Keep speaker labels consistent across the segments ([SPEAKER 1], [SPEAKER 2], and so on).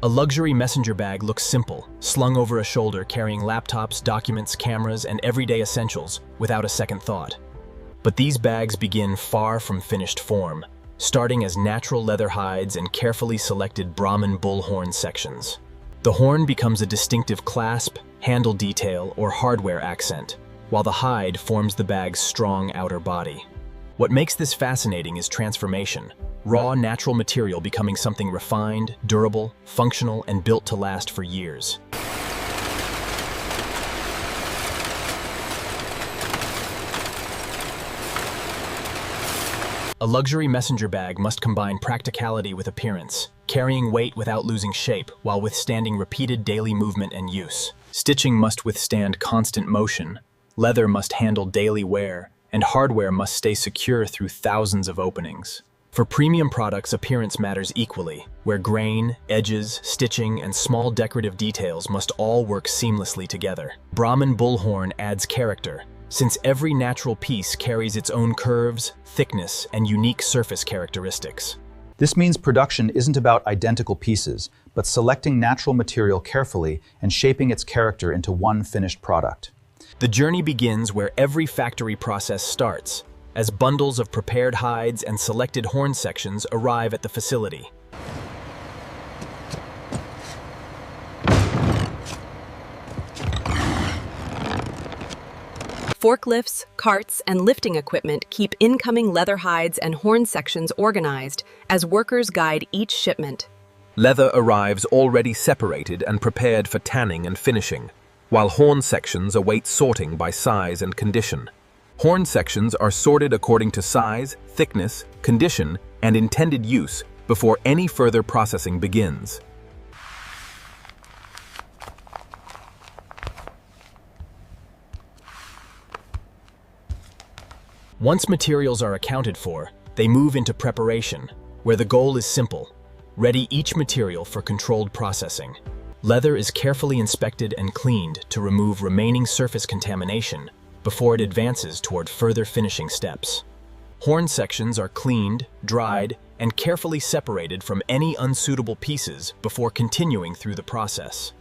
[SPEAKER 1] A luxury messenger bag looks simple, slung over a shoulder carrying laptops, documents, cameras, and everyday essentials without a second thought. But these bags begin far from finished form, starting as natural leather hides and carefully selected Brahman bullhorn sections. The horn becomes a distinctive clasp, handle detail, or hardware accent, while the hide forms the bag's strong outer body. What makes this fascinating is transformation, raw natural material becoming something refined, durable, functional, and built to last for years. A luxury messenger bag must combine practicality with appearance, carrying weight without losing shape while withstanding repeated daily movement and use. Stitching must withstand constant motion, leather must handle daily wear, and hardware must stay secure through thousands of openings. For premium products, appearance matters equally, where grain, edges, stitching, and small decorative details must all work seamlessly together. Brahman bullhorn adds character, since every natural piece carries its own curves, thickness, and unique surface characteristics.
[SPEAKER 2] This means production isn't about identical pieces, but selecting natural material carefully and shaping its character into one finished product.
[SPEAKER 1] The journey begins where every factory process starts, as bundles of prepared hides and selected horn sections arrive at the facility.
[SPEAKER 3] Forklifts, carts, and lifting equipment keep incoming leather hides and horn sections organized as workers guide each shipment.
[SPEAKER 4] Leather arrives already separated and prepared for tanning and finishing, while horn sections await sorting by size and condition. Horn sections are sorted according to size, thickness, condition, and intended use before any further processing begins.
[SPEAKER 1] Once materials are accounted for, they move into preparation, where the goal is simple: ready each material for controlled processing. Leather is carefully inspected and cleaned to remove remaining surface contamination before it advances toward further finishing steps. Horn sections are cleaned, dried, and carefully separated from any unsuitable pieces before continuing through the process.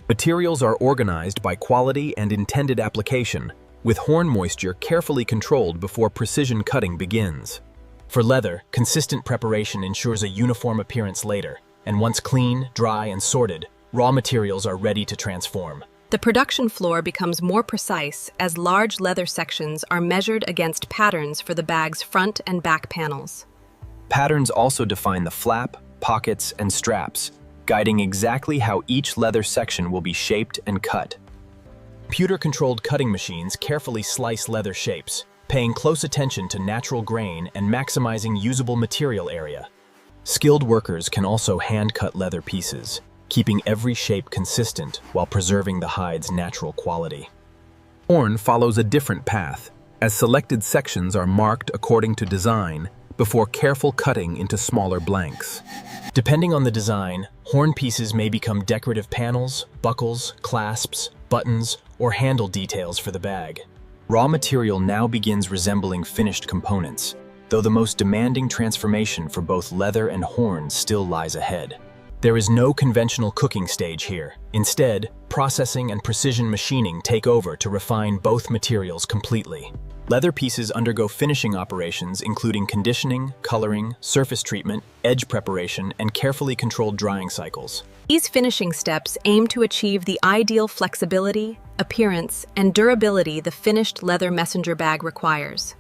[SPEAKER 4] Materials are organized by quality and intended application, with horn moisture carefully controlled before precision cutting begins.
[SPEAKER 1] For leather, consistent preparation ensures a uniform appearance later, and once clean, dry, and sorted, raw materials are ready to transform.
[SPEAKER 3] The production floor becomes more precise as large leather sections are measured against patterns for the bag's front and back panels.
[SPEAKER 1] Patterns also define the flap, pockets, and straps, guiding exactly how each leather section will be shaped and cut. Computer-controlled cutting machines carefully slice leather shapes, paying close attention to natural grain and maximizing usable material area. Skilled workers can also hand-cut leather pieces, keeping every shape consistent while preserving the hide's natural quality.
[SPEAKER 4] Horn follows a different path, as selected sections are marked according to design before careful cutting into smaller blanks.
[SPEAKER 1] Depending on the design, horn pieces may become decorative panels, buckles, clasps, buttons, or handle details for the bag. Raw material now begins resembling finished components, though the most demanding transformation for both leather and horn still lies ahead. There is no conventional cooking stage here. Instead, processing and precision machining take over to refine both materials completely. Leather pieces undergo finishing operations including conditioning, coloring, surface treatment, edge preparation, and carefully controlled drying cycles.
[SPEAKER 3] These finishing steps aim to achieve the ideal flexibility, appearance, and durability the finished leather messenger bag requires.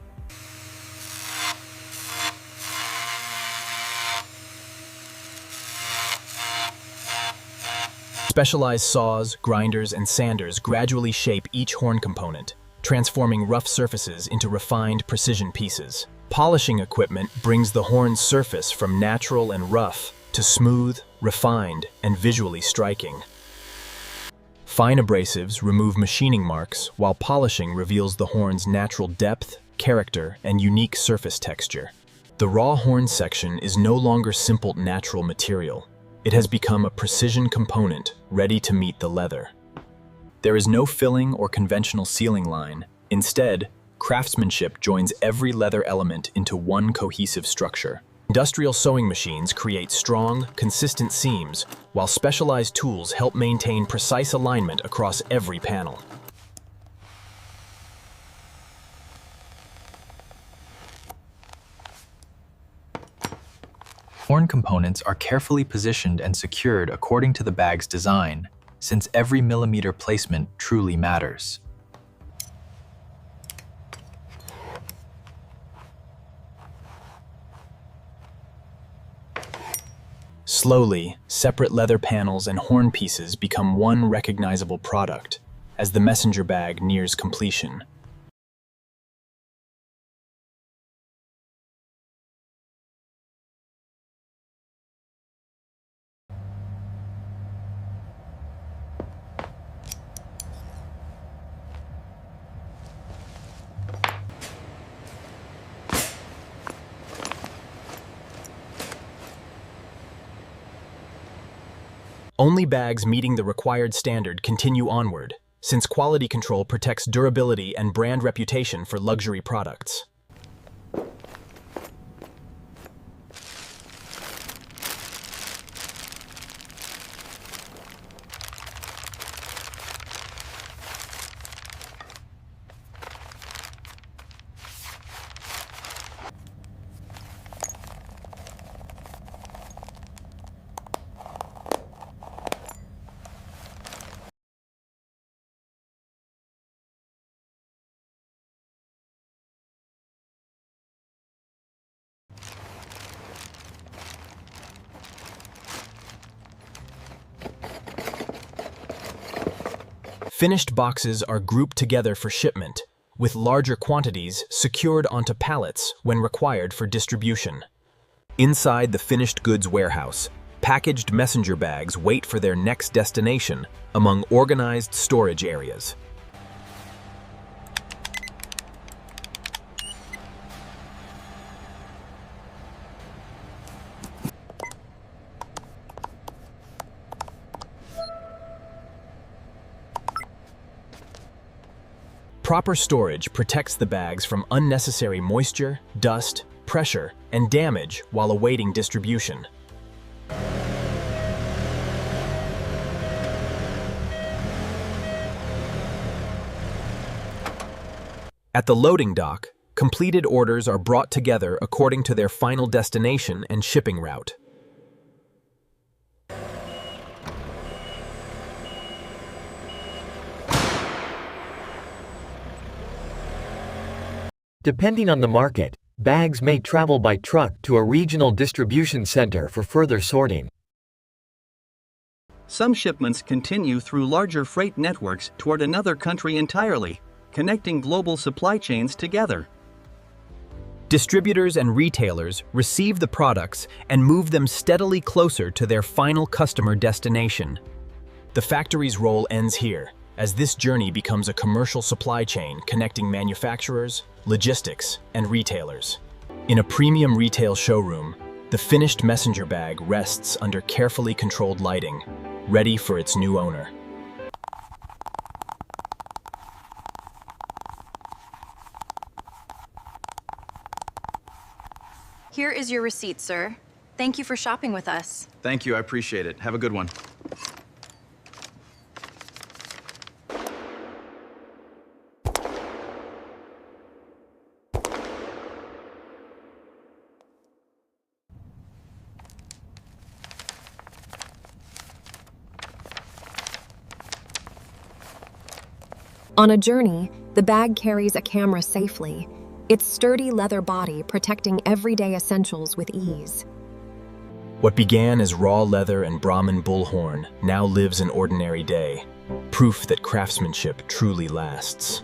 [SPEAKER 1] Specialized saws, grinders, and sanders gradually shape each horn component, transforming rough surfaces into refined precision pieces. Polishing equipment brings the horn's surface from natural and rough to smooth, refined, and visually striking. Fine abrasives remove machining marks, while polishing reveals the horn's natural depth, character, and unique surface texture. The raw horn section is no longer simple natural material. It has become a precision component ready to meet the leather. There is no filling or conventional sealing line. Instead, craftsmanship joins every leather element into one cohesive structure. Industrial sewing machines create strong, consistent seams, while specialized tools help maintain precise alignment across every panel.
[SPEAKER 5] Horn components are carefully positioned and secured according to the bag's design, since every millimeter placement truly matters.
[SPEAKER 1] Slowly, separate leather panels and horn pieces become one recognizable product as the messenger bag nears completion. Only bags meeting the required standard continue onward, since quality control protects durability and brand reputation for luxury products. Finished boxes are grouped together for shipment, with larger quantities secured onto pallets when required for distribution.
[SPEAKER 4] Inside the finished goods warehouse, packaged messenger bags wait for their next destination among organized storage areas.
[SPEAKER 1] Proper storage protects the bags from unnecessary moisture, dust, pressure, and damage while awaiting distribution.
[SPEAKER 4] At the loading dock, completed orders are brought together according to their final destination and shipping route.
[SPEAKER 6] Depending on the market, bags may travel by truck to a regional distribution center for further sorting.
[SPEAKER 7] Some shipments continue through larger freight networks toward another country entirely, connecting global supply chains together.
[SPEAKER 4] Distributors and retailers receive the products and move them steadily closer to their final customer destination.
[SPEAKER 1] The factory's role ends here, as this journey becomes a commercial supply chain connecting manufacturers, logistics, and retailers. In a premium retail showroom, the finished messenger bag rests under carefully controlled lighting, ready for its new owner.
[SPEAKER 8] Here is your receipt, sir. Thank you for shopping with us.
[SPEAKER 2] Thank you, I appreciate it. Have a good one.
[SPEAKER 3] On a journey, the bag carries a camera safely, its sturdy leather body protecting everyday essentials with ease.
[SPEAKER 1] What began as raw leather and Brahman bullhorn now lives an ordinary day, proof that craftsmanship truly lasts.